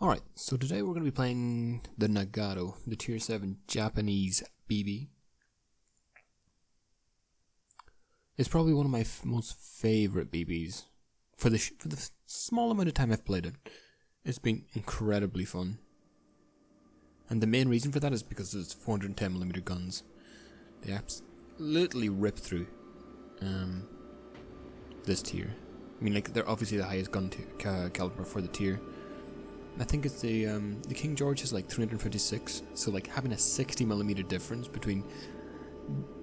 Alright, so today we're going to be playing the Nagato, the Tier 7 Japanese BB. It's probably one of my most favourite BBs. For the small amount of time I've played it, it's been incredibly fun. And the main reason for that is because it's 410mm guns. They absolutely rip through this tier. I mean, like, they're obviously the highest gun caliber for the tier. I think it's the King George is like 356, so like having a 60mm difference between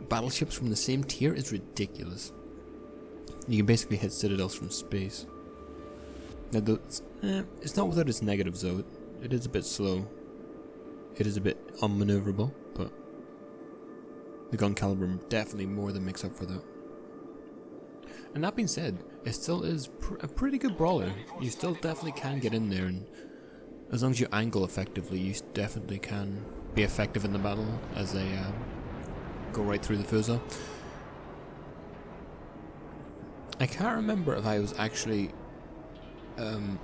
battleships from the same tier is ridiculous. You can basically hit citadels from space. Now, it's not without its negatives though. It is a bit slow. It is a bit unmaneuverable, but the gun caliber definitely more than makes up for that. And that being said, it still is a pretty good brawler. You still definitely can get in there, and as long as you angle effectively, you definitely can be effective in the battle as they go right through the Fuso. I can't remember if I was actually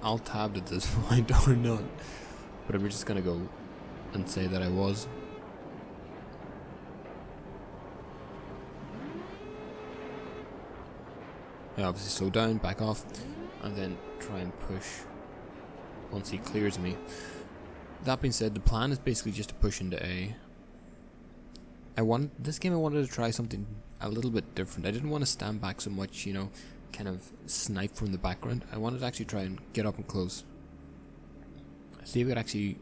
alt-tabbed at this point or not, but I'm just gonna go and say that I was. I obviously slow down, back off, and then try and push once he clears me. That being said, the plan is basically just to push into A. This game I wanted to try something a little bit different. I didn't want to stand back so much, you know, kind of snipe from the background. I wanted to actually try and get up and close. See if we could actually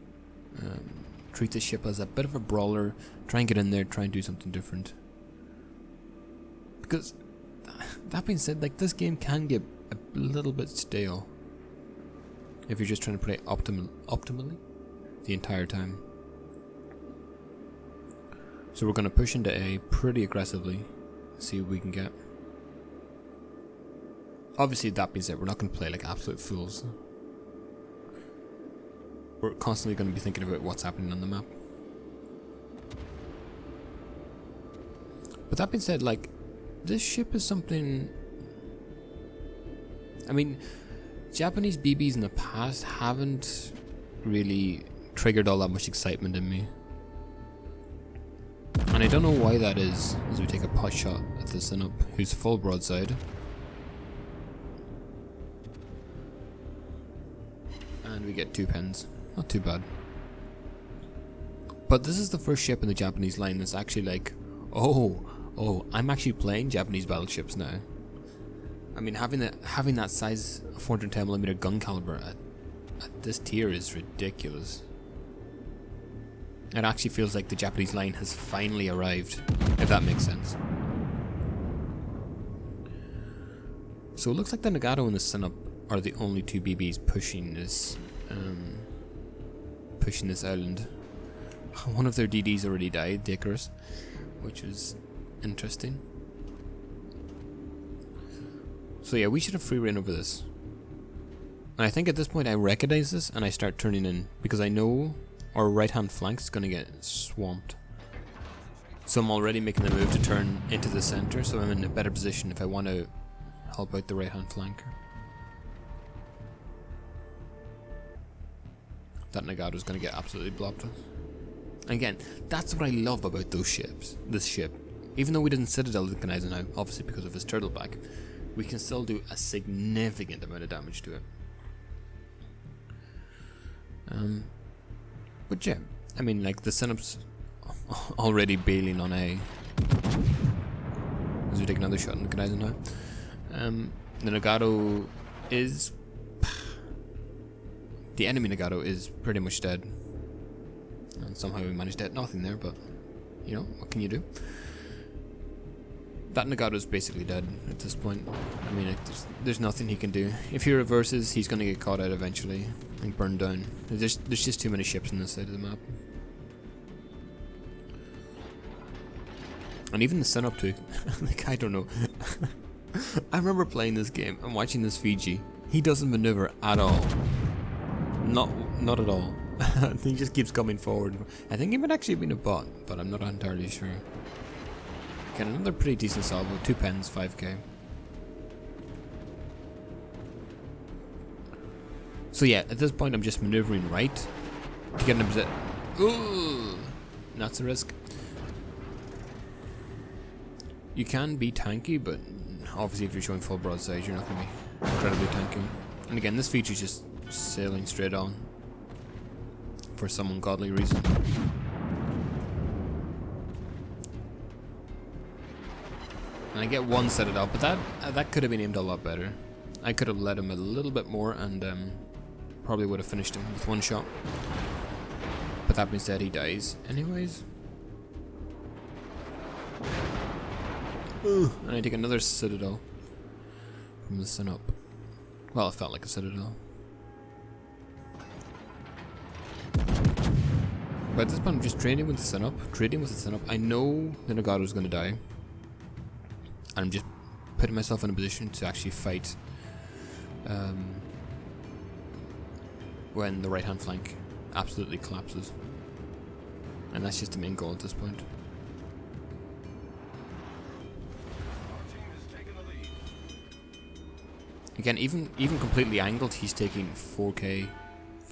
treat this ship as a bit of a brawler, try and get in there, try and do something different. Because that being said, like, this game can get a little bit stale if you're just trying to play optimally the entire time. So we're going to push into A pretty aggressively, see what we can get. Obviously, that being said, we're not going to play like absolute fools. We're constantly going to be thinking about what's happening on the map. But that being said, like, this ship is something... I mean, Japanese BBs in the past haven't really triggered all that much excitement in me. And I don't know why that is, as we take a pot shot at the Sinup, who's full broadside. And we get 2 pens. Not too bad. But this is the first ship in the Japanese line that's actually like, oh, I'm actually playing Japanese battleships now. I mean, having that size 410mm gun caliber at this tier is ridiculous. It actually feels like the Japanese line has finally arrived, if that makes sense. So it looks like the Nagato and the Sinup are the only 2 BBs pushing this island. One of their DDs already died, the Icarus, which was interesting. So yeah, we should have free reign over this. And I think at this point I recognize this and I start turning in, because I know our right hand flank is going to get swamped. So I'm already making the move to turn into the center, so I'm in a better position if I want to help out the right hand flanker. That Nagato is going to get absolutely blopped. Again, that's what I love about those ships. This ship, even though we didn't citadel the Konaizen now, obviously because of his turtle back, we can still do a significant amount of damage to it. But yeah, I mean, like, the Sinup's already bailing on A. As we take another shot in the Konaizen now. The Nagato is... The enemy Nagato is pretty much dead. And somehow we managed to hit nothing there, but, you know, what can you do? That Nagato is basically dead at this point. I mean, there's nothing he can do. If he reverses, he's going to get caught out eventually and burned down. There's just too many ships on this side of the map. And even the Sinup too. Like, I don't know. I remember playing this game and watching this Fiji. He doesn't maneuver at all. Not at all. He just keeps coming forward. I think he might actually have been a bot, but I'm not entirely sure. Get another pretty decent salvo, 2 pens, 5k. So yeah, at this point I'm just maneuvering right to get in a position. Ooh, that's a risk. You can be tanky, but obviously if you're showing full broadside, you're not going to be incredibly tanky. And again, this feature is just sailing straight on for some ungodly reason. And I get one citadel, but that could have been aimed a lot better. I could have led him a little bit more and probably would have finished him with one shot. But that being said, he dies anyways. Ooh, and I take another citadel from the sun up. Well, it felt like a citadel. But at this point I'm just trading with the sun up, I know the Nagato is going to die. And I'm just putting myself in a position to actually fight when the right hand flank absolutely collapses. And that's just the main goal at this point. Again, even completely angled, he's taking 4k,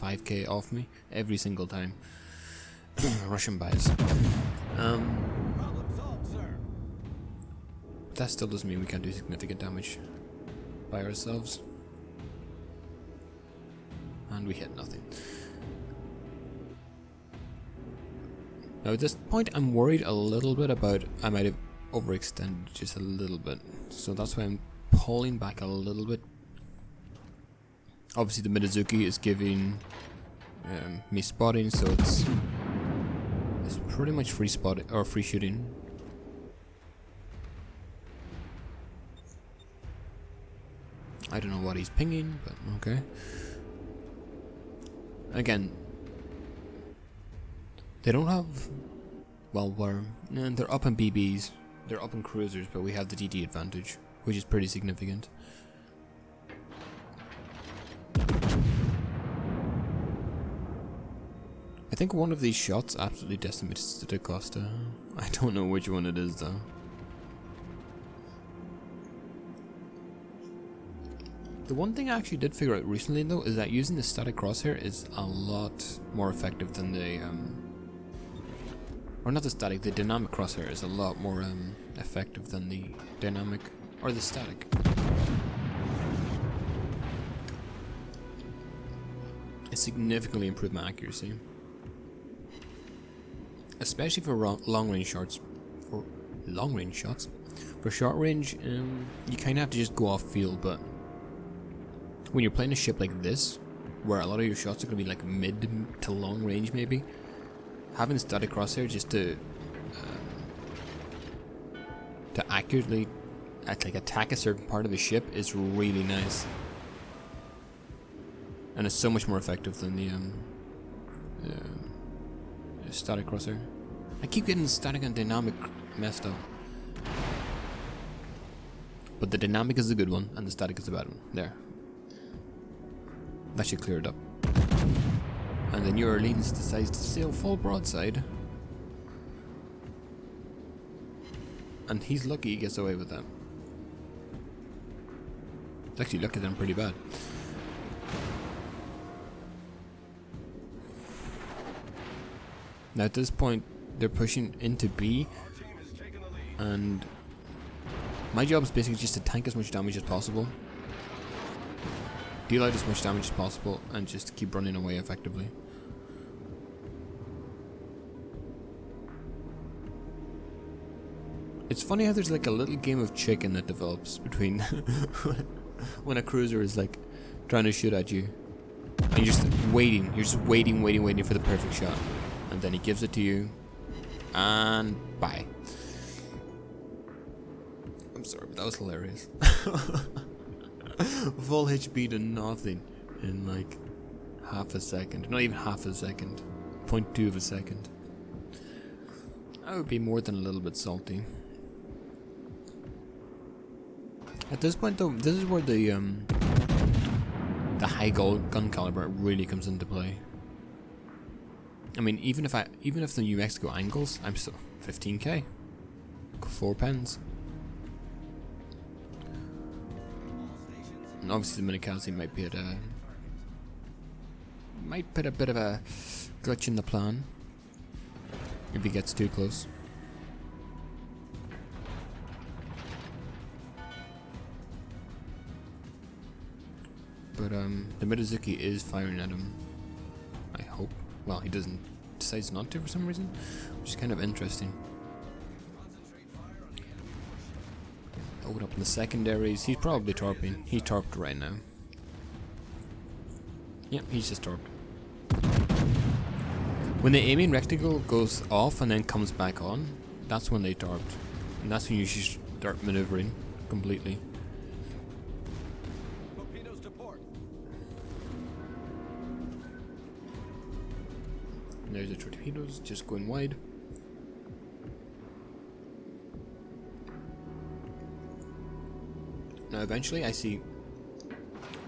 5k off me every single time. Russian bias. That still doesn't mean we can't do significant damage by ourselves. And we hit nothing. Now at this point I'm worried a little bit about I might have overextended just a little bit. So that's why I'm pulling back a little bit. Obviously the Midazuki is giving me spotting, so it's pretty much free spotting or free shooting. I don't know what he's pinging, but okay. Again, they don't have, well, they're up in BBs, they're up in cruisers, but we have the DD advantage, which is pretty significant. I think one of these shots absolutely decimates the Da Costa. I don't know which one it is though. The one thing I actually did figure out recently though is that using the static crosshair is a lot more effective than the or not the static, the dynamic crosshair is a lot more effective than the dynamic or the static. It significantly improved my accuracy, especially for long range shots. For short range, you kind of have to just go off field, but when you're playing a ship like this, where a lot of your shots are going to be like mid to long range maybe, having the static crosshair just to accurately attack a certain part of the ship is really nice. And it's so much more effective than the static crosshair. I keep getting the static and dynamic messed up. But the dynamic is the good one, and the static is the bad one. There. That should clear it up. And then New Orleans decides to sail full broadside. And he's lucky he gets away with that. It's actually lucky that I'm pretty bad. Now at this point, they're pushing into B. And my job is basically just to tank as much damage as possible. Deal out as much damage as possible and just keep running away effectively. It's funny how there's like a little game of chicken that develops between when a cruiser is like trying to shoot at you and you're just waiting for the perfect shot, and then he gives it to you and bye. I'm sorry, but that was hilarious. Full HP to nothing in like half a second. Not even half a second. 0.2 of a second. I would be more than a little bit salty. At this point though, this is where the high gun caliber really comes into play. I mean, even if the New Mexico angles, I'm still 15k. 4 pens. And obviously the Minikasi might be at might put a bit of a glitch in the plan if he gets too close. But the Midazuki is firing at him. I hope. Well, he decides not to for some reason, which is kind of interesting. Open up in the secondaries. He's probably torping. He's torped right now. Yep, he's just torped. When the aiming reticle goes off and then comes back on, that's when they torped. And that's when you should start maneuvering completely. Torpedoes to port. And there's the torpedoes just going wide. Now eventually I see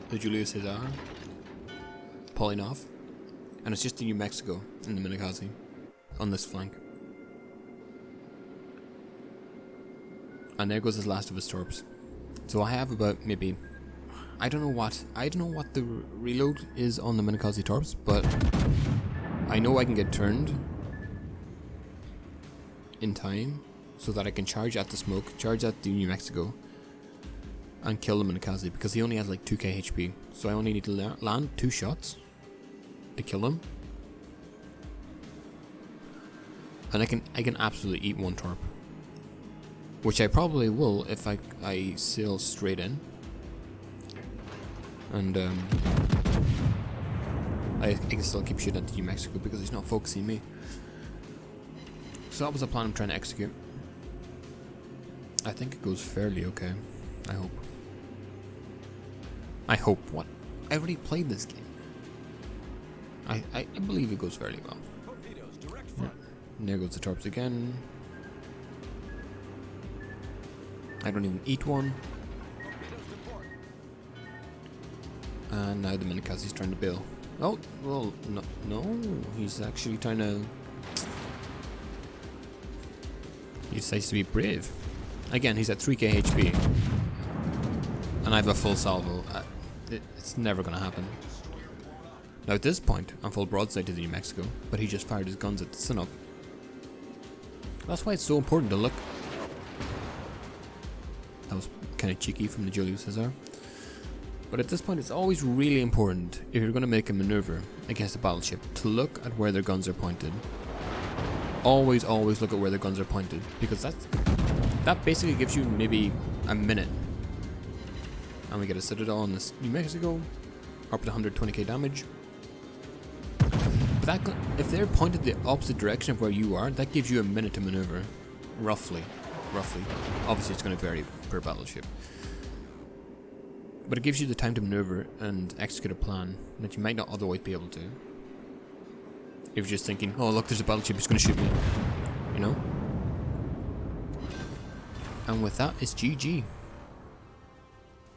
the Julius Caesar pulling off, and it's just the New Mexico and the Minakaze on this flank. And there goes his last of his torps. So I have about maybe, I don't know what the reload is on the Minakaze torps, but I know I can get turned in time so that I can charge at the smoke, charge at the New Mexico, and kill the Minakaze, because he only has like 2k HP. So I only need to land 2 shots to kill him, and I can absolutely eat 1 torp, which I probably will if I sail straight in, and I can still keep shooting at the New Mexico because he's not focusing me. So that was the plan I'm trying to execute. I think it goes fairly okay. I hope. What? I already played this game. I believe it goes fairly well. Yeah. And there goes the torps again. I don't even eat one. And now the Minakaze's trying to bail. Oh, well, no, he's actually trying to... He decides to be brave. Again, he's at 3k HP. And I have a full salvo. It's never gonna happen. Now at this point, I'm full broadside to the New Mexico, but he just fired his guns at the Sinop. That's why it's so important to look. That was kind of cheeky from the Julius Caesar. But at this point, it's always really important, if you're going to make a maneuver against a battleship, to look at where their guns are pointed. Always look at where their guns are pointed, because that basically gives you maybe a minute. And we get a citadel on this New Mexico, up to 120k damage. But if they're pointed the opposite direction of where you are, that gives you a minute to maneuver, roughly. Obviously, it's going to vary per battleship. But it gives you the time to maneuver and execute a plan that you might not otherwise be able to. If you're just thinking, oh look, there's a battleship, it's going to shoot me. You know? And with that, it's GG.